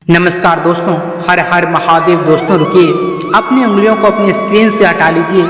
नमस्कार दोस्तों, हर हर महादेव। दोस्तों रुकिए, अपनी उंगलियों को अपनी स्क्रीन से हटा लीजिए।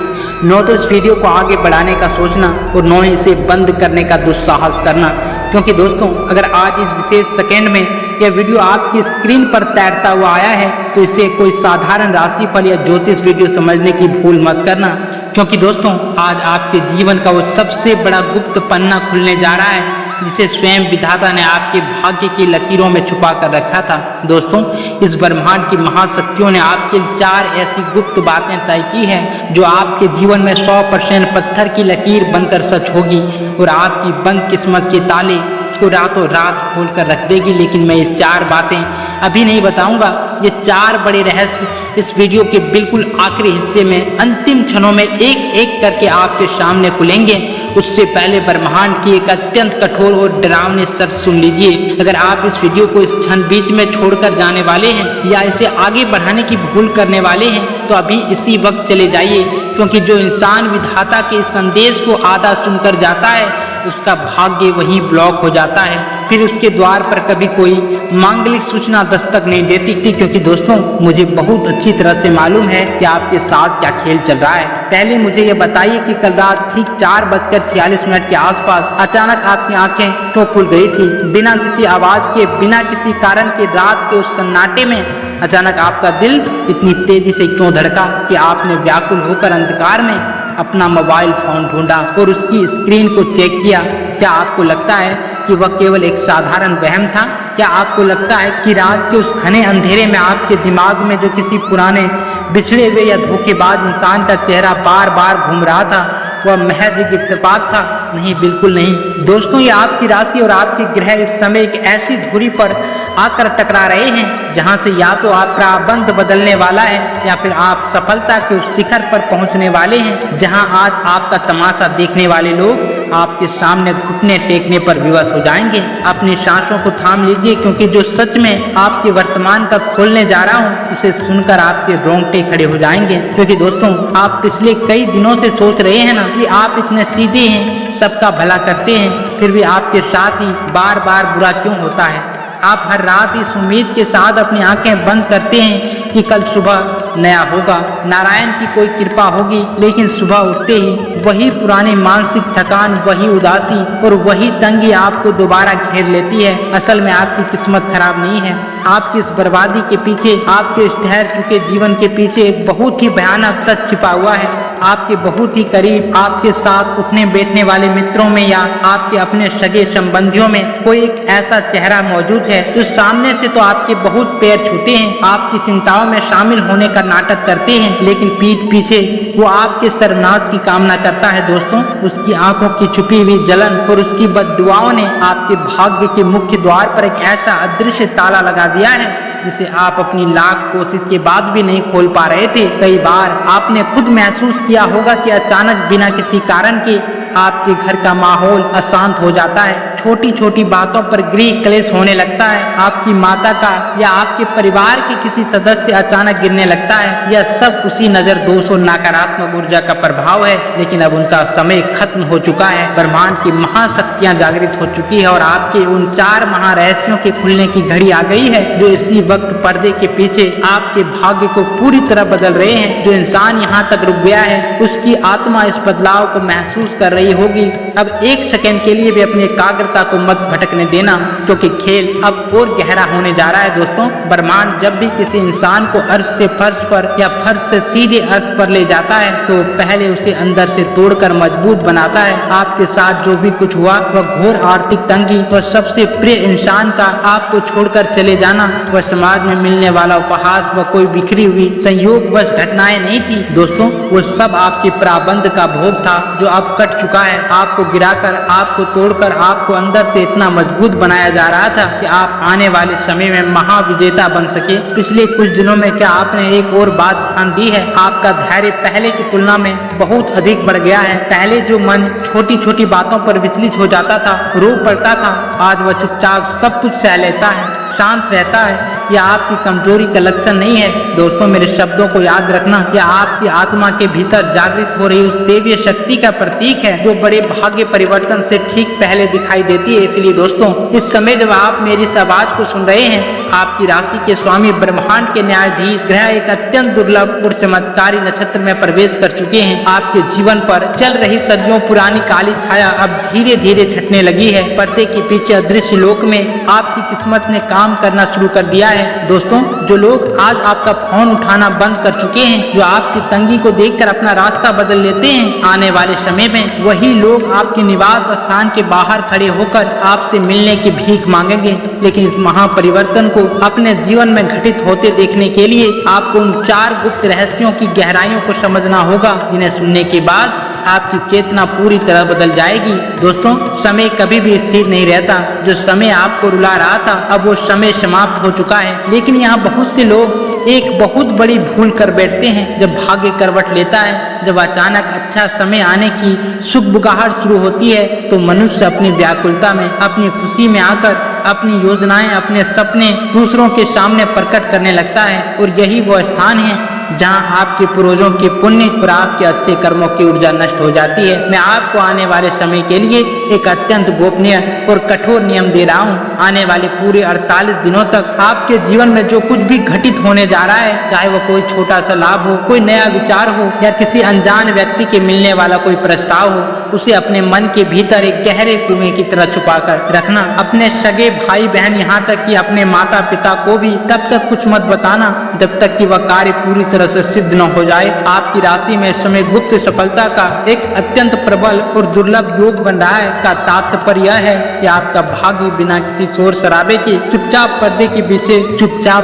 न तो इस वीडियो को आगे बढ़ाने का सोचना और न ही इसे बंद करने का दुस्साहस करना, क्योंकि दोस्तों अगर आज इस विशेष सेकेंड में यह वीडियो आपकी स्क्रीन पर तैरता हुआ आया है तो इसे कोई साधारण राशिफल या ज्योतिष वीडियो समझने की भूल मत करना, क्योंकि दोस्तों आज आपके जीवन का वो सबसे बड़ा गुप्त पन्ना खुलने जा रहा है जिसे स्वयं विधाता ने आपके भाग्य की लकीरों में छुपा कर रखा था। दोस्तों इस ब्रह्मांड की महाशक्तियों ने आपके 4 ऐसी गुप्त बातें तय की हैं जो आपके जीवन में 100% पत्थर की लकीर बनकर सच होगी और आपकी बंद किस्मत के ताले को रातों रात खोल कर रख देगी। लेकिन मैं ये 4 बातें अभी नहीं बताऊंगा। ये 4 बड़े रहस्य इस वीडियो के बिल्कुल आखिरी हिस्से में अंतिम क्षणों में एक एक करके आपके सामने खुलेंगे। उससे पहले ब्रह्मांड की एक अत्यंत कठोर और डरावनी शर्त सुन लीजिए। अगर आप इस वीडियो को इस क्षण बीच में छोड़कर जाने वाले हैं या इसे आगे बढ़ाने की भूल करने वाले हैं तो अभी इसी वक्त चले जाइए, क्योंकि जो इंसान विधाता के इस संदेश को आधा सुनकर जाता है उसका भाग्य वहीं ब्लॉक हो जाता है। फिर उसके द्वार पर कभी कोई मांगलिक सूचना दस्तक नहीं देती, क्योंकि दोस्तों मुझे बहुत अच्छी तरह से मालूम है कि आपके साथ क्या खेल चल रहा है। पहले मुझे ये बताइए कि कल रात ठीक 4:46 के आसपास अचानक आपकी आंखें क्यों खुल गई थी? बिना किसी आवाज के, बिना किसी कारण के रात के उस सन्नाटे में अचानक आपका दिल इतनी तेजी से क्यों धड़का कि आपने व्याकुल होकर अंधकार में अपना मोबाइल फोन ढूंढा और उसकी स्क्रीन को चेक किया? क्या आपको लगता है कि वह केवल एक साधारण वहम था? क्या आपको लगता है कि रात के उस घने अंधेरे में आपके दिमाग में जो किसी पुराने बिछड़े हुए या धोखेबाज इंसान का चेहरा बार बार घूम रहा था वह महज एक इत्तेफाक था? नहीं, बिल्कुल नहीं। दोस्तों ये आपकी राशि और आपके ग्रह इस समय एक ऐसी धुरी पर आकर टकरा रहे हैं जहां से या तो आपका बंध बदलने वाला है या फिर आप सफलता के उस शिखर पर पहुंचने वाले हैं जहां आज आपका तमाशा देखने वाले लोग आपके सामने घुटने टेकने पर विवश हो जाएंगे। अपनी सांसों को थाम लीजिए, क्योंकि जो सच में आपके वर्तमान का खोलने जा रहा हूं उसे सुनकर आपके रोंगटे खड़े हो जाएंगे। क्योंकि दोस्तों आप पिछले कई दिनों से सोच रहे हैं ना कि आप इतने सीधे हैं, सबका भला करते हैं, फिर भी आपके साथ ही बार बार बुरा क्यों होता है। आप हर रात इस उम्मीद के साथ अपनी आंखें बंद करते हैं कि कल सुबह नया होगा, नारायण की कोई कृपा होगी, लेकिन सुबह उठते ही वही पुरानी मानसिक थकान, वही उदासी और वही तंगी आपको दोबारा घेर लेती है। असल में आपकी किस्मत खराब नहीं है, आपकी इस बर्बादी के पीछे, आपके इस ठहर चुके जीवन के पीछे एक बहुत ही भयानक सच छिपा हुआ है। आपके बहुत ही करीब, आपके साथ उठने बैठने वाले मित्रों में या आपके अपने सगे संबंधियों में कोई एक ऐसा चेहरा मौजूद है जो सामने से तो आपके बहुत पैर छूते हैं, आपकी चिंताओं में शामिल होने का नाटक करते हैं, लेकिन पीठ पीछे वो आपके सर्वनाश की कामना करता है। दोस्तों उसकी आंखों की छुपी हुई जलन और उसकी बद्दुआओं ने आपके भाग्य के मुख्य द्वार पर एक ऐसा अदृश्य ताला लगा दिया है जिसे आप अपनी लाख कोशिश के बाद भी नहीं खोल पा रहे थे। कई बार आपने खुद महसूस किया होगा कि अचानक बिना किसी कारण के आपके घर का माहौल अशांत हो जाता है, छोटी छोटी बातों पर गृह क्लेश होने लगता है, आपकी माता का या आपके परिवार के किसी सदस्य अचानक गिरने लगता है। यह सब उसी नजर दोष और नकारात्मक ऊर्जा का प्रभाव है, लेकिन अब उनका समय खत्म हो चुका है। ब्रह्मांड की महाशक्तियां जागृत हो चुकी है और आपके उन 4 महारहस्यों के खुलने की घड़ी आ गई है जो इसी वक्त पर्दे के पीछे आपके भाग्य को पूरी तरह बदल रहे हैं। जो इंसान यहाँ तक रुक गया है उसकी आत्मा इस बदलाव को महसूस कर रही होगी। अब एक सेकंड के लिए भी अपनी एकाग्रता को मत भटकने देना, क्योंकि खेल अब और गहरा होने जा रहा है। दोस्तों ब्रह्मांड जब भी किसी इंसान को अर्श से फर्श पर या फर्श से सीधे अर्श पर ले जाता है तो पहले उसे अंदर से तोड़कर मजबूत बनाता है। आपके साथ जो भी कुछ हुआ वह घोर आर्थिक तंगी और सबसे प्रिय इंसान का आपको छोड़कर चले जाना, वह समाज में मिलने वाला उपहास, वह कोई बिखरी हुई संयोगवश घटनाएं नहीं थी। दोस्तों वो सब आपके प्राबंध का भोग था जो अब कट चुका है। आपको गिराकर, आपको तोड़कर, आपको अंदर से इतना मजबूत बनाया जा रहा था कि आप आने वाले समय में महाविजेता बन सके। पिछले कुछ दिनों में क्या आपने एक और बात ध्यान दी है? आपका धैर्य पहले की तुलना में बहुत अधिक बढ़ गया है। पहले जो मन छोटी छोटी बातों पर विचलित हो जाता था, रो पड़ता था, आज वह चुपचाप सब कुछ सह लेता है, शांत रहता है। यह आपकी कमजोरी का लक्षण नहीं है। दोस्तों मेरे शब्दों को याद रखना, यह आपकी आत्मा के भीतर जागृत हो रही उस दैवीय शक्ति का प्रतीक है जो बड़े भाग्य परिवर्तन से ठीक पहले दिखाई देती है। इसलिए दोस्तों इस समय जब आप मेरी इस आवाज को सुन रहे हैं आपकी राशि के स्वामी ब्रह्मांड के न्यायाधीश ग्रह एक अत्यंत दुर्लभ और चमत्कारी नक्षत्र में प्रवेश कर चुके हैं। आपके जीवन पर चल रही सदियों पुरानी काली छाया अब धीरे धीरे छटने लगी है। पर्दे के पीछे अदृश्य लोक में आपकी किस्मत ने काम करना शुरू कर दिया है। दोस्तों, जो लोग आज आपका फोन उठाना बंद कर चुके हैं, जो आपकी तंगी को देखकर अपना रास्ता बदल लेते हैं, आने वाले समय में वही लोग आपके निवास स्थान के बाहर खड़े होकर आपसे मिलने की भीख मांगेंगे। लेकिन इस महापरिवर्तन को अपने जीवन में घटित होते देखने के लिए आपको उन 4 गुप्त रहस्यों की गहराइयों को समझना होगा, जिन्हें सुनने के बाद आपकी चेतना पूरी तरह बदल जाएगी। दोस्तों, समय कभी भी स्थिर नहीं रहता। जो समय आपको रुला रहा था, अब वो समय समाप्त हो चुका है। लेकिन यहाँ बहुत से लोग एक बहुत बड़ी भूल कर बैठते हैं। जब भाग्य करवट लेता है, जब अचानक अच्छा समय आने की सुगबुगाहट शुरू होती है, तो मनुष्य अपनी व्याकुलता में, अपनी खुशी में आकर अपनी योजनाएं, अपने सपने दूसरों के सामने प्रकट करने लगता है। और यही वो स्थान है जहां आपके पूर्वजों के पुण्य और आपके अच्छे कर्मों की ऊर्जा नष्ट हो जाती है। मैं आपको आने वाले समय के लिए एक अत्यंत गोपनीय और कठोर नियम दे रहा हूं। आने वाले पूरे 48 दिनों तक आपके जीवन में जो कुछ भी घटित होने जा रहा है, चाहे वो कोई छोटा सा लाभ हो, कोई नया विचार हो या किसी अनजान व्यक्ति के मिलने वाला कोई प्रस्ताव हो, उसे अपने मन के भीतर एक गहरे कुएं की तरह छुपा कर रखना। अपने सगे भाई बहन, यहाँ तक कि अपने माता पिता को भी तब तक कुछ मत बताना जब तक कि वह कार्य पूरी तरह से सिद्ध न हो जाए। आपकी राशि में इस समय गुप्त सफलता का एक अत्यंत प्रबल और दुर्लभ योग बन रहा है। इसका तात्पर्य यह है कि आपका भाग्य बिना किसी शोर शराबे के चुपचाप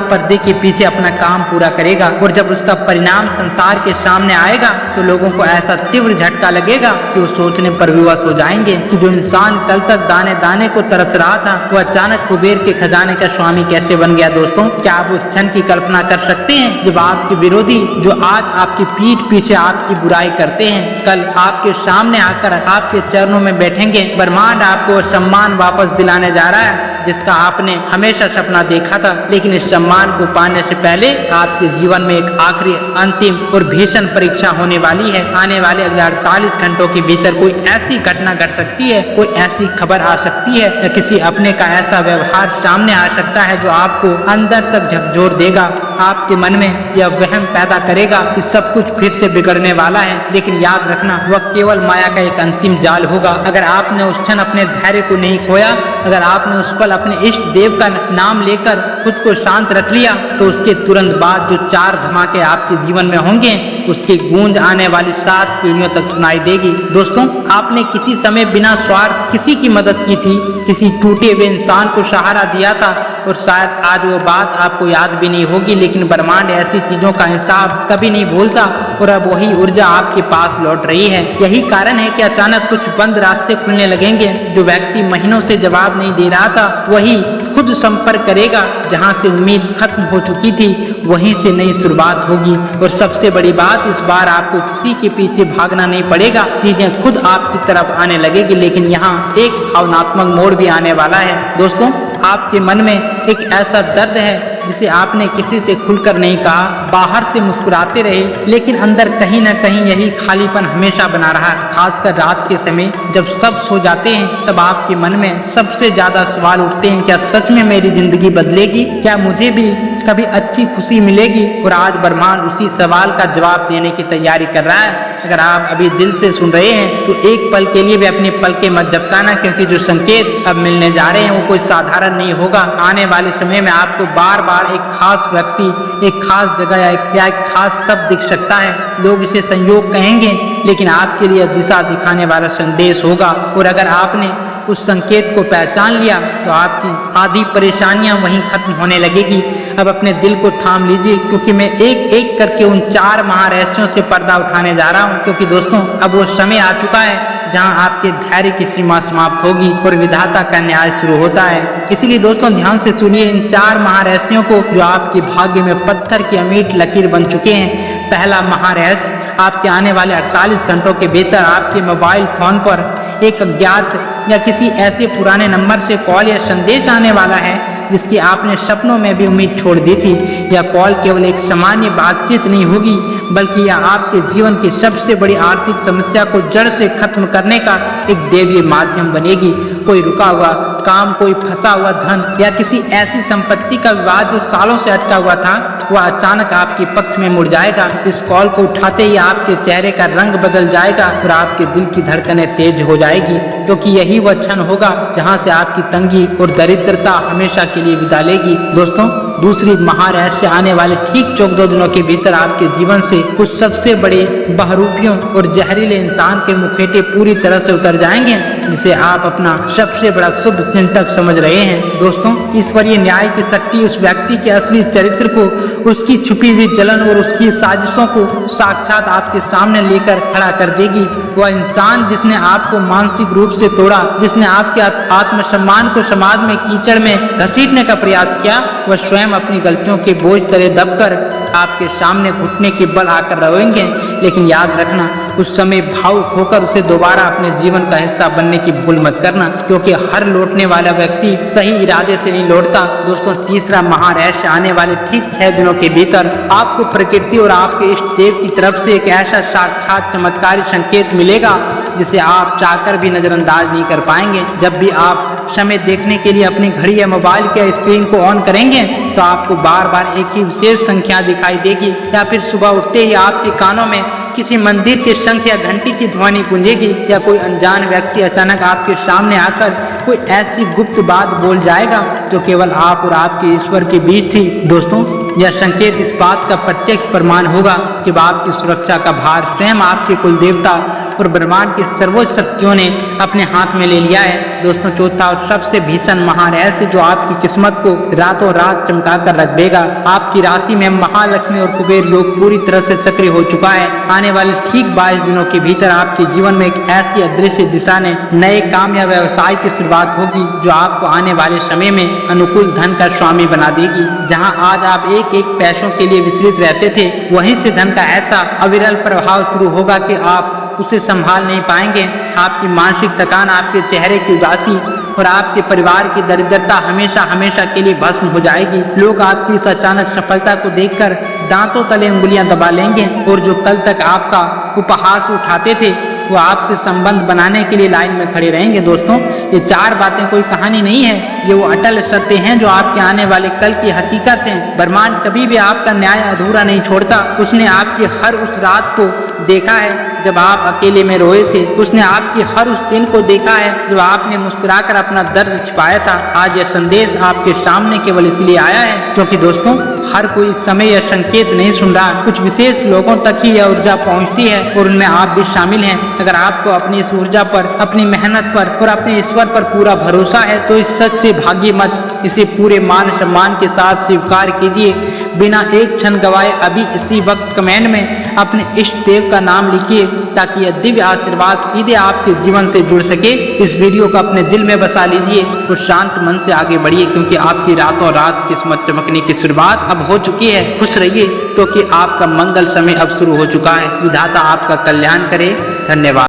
पर्दे के पीछे अपना काम पूरा करेगा। और जब उसका परिणाम संसार के सामने आएगा, तो लोगों को ऐसा तीव्र झटका लगेगा कि वो सोचने पर विवश हो जाएंगे कि जो इंसान कल तक दाने दाने को तरस रहा था, वो अचानक कुबेर के खजाने का स्वामी कैसे बन गया। दोस्तों, क्या आप उस क्षण की कल्पना कर सकते हैं जब आपके विरोधी, जो आज आपकी पीठ पीछे आपकी बुराई करते हैं, कल आपके सामने आकर आपके चरणों में बैठेंगे। ब्रह्मांड आपको सम्मान वापस दिलाने जा रहा है जिसका आपने हमेशा सपना देखा था। लेकिन इस सम्मान को पाने से पहले आपके जीवन में एक आखिरी, अंतिम और भीषण परीक्षा होने वाली है। आने वाले अगले 48 घंटों के भीतर कोई ऐसी घटना घट सकती है, कोई ऐसी खबर आ सकती है या किसी अपने का ऐसा व्यवहार सामने आ सकता है जो आपको अंदर तक झकझोर देगा। आपके मन में यह वहम पैदा करेगा कि सब कुछ फिर से बिगड़ने वाला है। लेकिन याद रखना, वह केवल माया का एक अंतिम जाल होगा। अगर आपने उस क्षण अपने धैर्य को नहीं खोया, अगर आपने उस पल अपने इष्ट देव का नाम लेकर खुद को शांत रख लिया, तो उसके तुरंत बाद जो 4 धमाके आपके जीवन में होंगे, उसकी गूंज आने वाली 7 पीढ़ियों तक सुनाई देगी। दोस्तों, आपने किसी समय बिना स्वार्थ किसी की मदद की थी, किसी टूटे हुए इंसान को सहारा दिया था, और शायद आज वो बात आपको याद भी नहीं होगी। लेकिन ब्रह्मांड ऐसी चीजों का हिसाब कभी नहीं भूलता, और अब वही ऊर्जा आपके पास लौट रही है। यही कारण है कि अचानक कुछ बंद रास्ते खुलने लगेंगे। जो व्यक्ति महीनों से जवाब नहीं दे रहा था, वही खुद संपर्क करेगा। जहां से उम्मीद खत्म हो चुकी थी, वहीं से नई शुरुआत होगी। और सबसे बड़ी बात, इस बार आपको किसी के पीछे भागना नहीं पड़ेगा, चीजें खुद आपकी तरफ आने लगेगी। लेकिन यहाँ एक भावनात्मक मोड़ भी आने वाला है। दोस्तों, आपके मन में एक ऐसा दर्द है जिसे आपने किसी से खुलकर नहीं कहा। बाहर से मुस्कुराते रहे, लेकिन अंदर कहीं न कहीं यही खालीपन हमेशा बना रहा। खासकर रात के समय जब सब सो जाते हैं, तब आपके मन में सबसे ज्यादा सवाल उठते हैं, क्या सच में मेरी जिंदगी बदलेगी? क्या मुझे भी कभी अच्छी खुशी मिलेगी? और आज ब्रह्मांड उसी सवाल का जवाब देने की तैयारी कर रहा है। अगर आप अभी दिल से सुन रहे हैं, तो एक पल के लिए भी अपने पलकें मत झपकाना, क्योंकि जो संकेत अब मिलने जा रहे हैं वो कोई साधारण नहीं होगा। आने वाले समय में आपको बार बार एक खास व्यक्ति, एक खास जगह या एक खास शब्द दिख सकता है। लोग इसे संयोग कहेंगे, लेकिन आपके लिए दिशा दिखाने वाला संदेश होगा। और अगर आपने उस संकेत को पहचान लिया, तो आपकी आधी परेशानियां वहीं खत्म होने लगेगी। अब अपने दिल को थाम लीजिए, क्योंकि मैं एक एक करके उन 4 महारहस्यों से पर्दा उठाने जा रहा हूं। क्योंकि दोस्तों, अब वो समय आ चुका है जहां आपके धैर्य की सीमा समाप्त होगी और विधाता का न्याय शुरू होता है। इसीलिए दोस्तों, ध्यान से सुनिए इन 4 महारहस्यों को, जो आपके भाग्य में पत्थर की अमीट लकीर बन चुके हैं। पहला महारहस्य, आपके आने वाले 48 घंटों के भीतर आपके मोबाइल फोन पर एक अज्ञात या किसी ऐसे पुराने नंबर से कॉल या संदेश आने वाला है जिसकी आपने सपनों में भी उम्मीद छोड़ दी थी। यह कॉल केवल एक सामान्य बातचीत नहीं होगी, बल्कि यह आपके जीवन की सबसे बड़ी आर्थिक समस्या को जड़ से खत्म करने का एक दैवीय माध्यम बनेगी। कोई रुका हुआ काम, कोई फंसा हुआ धन या किसी ऐसी संपत्ति का विवाद जो सालों से अटका हुआ था, वह अचानक आपके पक्ष में मुड़ जाएगा। इस कॉल को उठाते ही आपके चेहरे का रंग बदल जाएगा और आपके दिल की धड़कनें तेज हो जाएगी, क्योंकि यही वह क्षण होगा जहां से आपकी तंगी और दरिद्रता हमेशा के लिए विदा लेगी। दोस्तों, दूसरी महारहस्य आने वाले ठीक 14 दिनों के भीतर आपके जीवन से कुछ सबसे बड़े बहरूपियों और जहरीले इंसान के मुखेटे पूरी तरह से उतर जाएंगे, जिसे आप अपना सबसे बड़ा शुभ चिंतक समझ रहे हैं। दोस्तों, ईश्वरीय न्याय की शक्ति उस व्यक्ति के असली चरित्र को, उसकी छुपी हुई जलन और उसकी साजिशों को साक्षात आपके सामने लेकर खड़ा कर देगी। वह इंसान जिसने आपको मानसिक रूप से तोड़ा, जिसने आपके आत्मसम्मान को समाज में कीचड़ में घसीटने का प्रयास किया, वह स्वयं अपनी गलतियों के बोझ तले दबकर आपके सामने घुटने के बल आकर रोएंगे। लेकिन याद रखना, उस समय भावुक होकर उसे दोबारा अपने जीवन का हिस्सा बनने की भूल मत करना, क्योंकि हर लौटने वाला व्यक्ति सही इरादे से नहीं लौटता। दोस्तों, तीसरा महारहस्य आने वाले ठीक 6 दिनों के भीतर आपको प्रकृति और आपके इष्ट देव की तरफ से एक ऐसा साक्षात चमत्कारी संकेत मिलेगा जिसे आप चाहकर भी नजरअंदाज नहीं कर पाएंगे। जब भी आप समय देखने के लिए अपनी घड़ी या मोबाइल के स्क्रीन को ऑन करेंगे तो आपको बार बार एक ही विशेष संख्या दिखाई देगी, या फिर सुबह उठते ही आपके कानों में किसी मंदिर के शंख या घंटी की ध्वनि गूंजेगी, या कोई अनजान व्यक्ति अचानक आपके सामने आकर कोई ऐसी गुप्त बात बोल जाएगा जो केवल आप और आपके ईश्वर के बीच थी। दोस्तों, यह संकेत इस बात का प्रत्यक्ष प्रमाण होगा कि आपकी सुरक्षा का भार स्वयं आपके कुल देवता और ब्रह्मांड की सर्वोच्च शक्तियों ने अपने हाथ में ले लिया है। दोस्तों, चौथा और सबसे भीषण महारहस्य जो आपकी किस्मत को रातों रात चमका कर रख देगा, आपकी राशि में महालक्ष्मी और कुबेर योग पूरी तरह से सक्रिय हो चुका है। आने वाले ठीक 22 दिनों के भीतर आपके जीवन में एक ऐसी अदृश्य दिशा ने नए काम या व्यवसाय की शुरुआत होगी जो आपको आने वाले समय में अनुकूल धन का स्वामी बना देगी। जहाँ आज आप एक एक पैसों के लिए विचलित रहते थे, वहीं से धन का ऐसा अविरल प्रभाव शुरू होगा कि आप उसे संभाल नहीं पाएंगे। आपकी मानसिक थकान, आपके चेहरे की उदासी और आपके परिवार की दरिद्रता हमेशा हमेशा के लिए भस्म हो जाएगी। लोग आपकी इस अचानक सफलता को देखकर दांतों तले उंगलियां दबा लेंगे, और जो कल तक आपका उपहास उठाते थे वो आपसे संबंध बनाने के लिए लाइन में खड़े रहेंगे। दोस्तों, ये 4 बातें कोई कहानी नहीं है, ये वो अटल सत्य हैं जो आपके आने वाले कल की हकीकत हैं। ब्रह्मांड कभी भी आपका न्याय अधूरा नहीं छोड़ता। उसने आपकी हर उस रात को देखा है जब आप अकेले में रोए थे, उसने आपकी हर उस दिन को देखा है जब आपने मुस्कुराकर अपना दर्द छिपाया था। आज यह संदेश आपके सामने केवल इसलिए आया है क्योंकि दोस्तों, हर कोई समय यह संकेत नहीं सुन रहा। कुछ विशेष लोगों तक ही यह ऊर्जा पहुंचती है और उनमें आप भी शामिल हैं। अगर आपको अपनी इस ऊर्जा पर, अपनी मेहनत पर और अपने ईश्वर पर पूरा भरोसा है तो इस सच से भागिए मत। इसे पूरे मान सम्मान के साथ स्वीकार कीजिए, बिना एक क्षण गवाए। अभी इसी वक्त कमेंट में अपने इष्ट देव का नाम लिखिए ताकि यह दिव्य आशीर्वाद सीधे आपके जीवन से जुड़ सके। इस वीडियो को अपने दिल में बसा लीजिए और शांत मन से आगे बढ़िए, क्योंकि आपकी रातों रात किस्मत चमकने की शुरुआत अब हो चुकी है। खुश रहिए क्योंकि आपका मंगल समय अब शुरू हो चुका है। विधाता आपका कल्याण करे। धन्यवाद।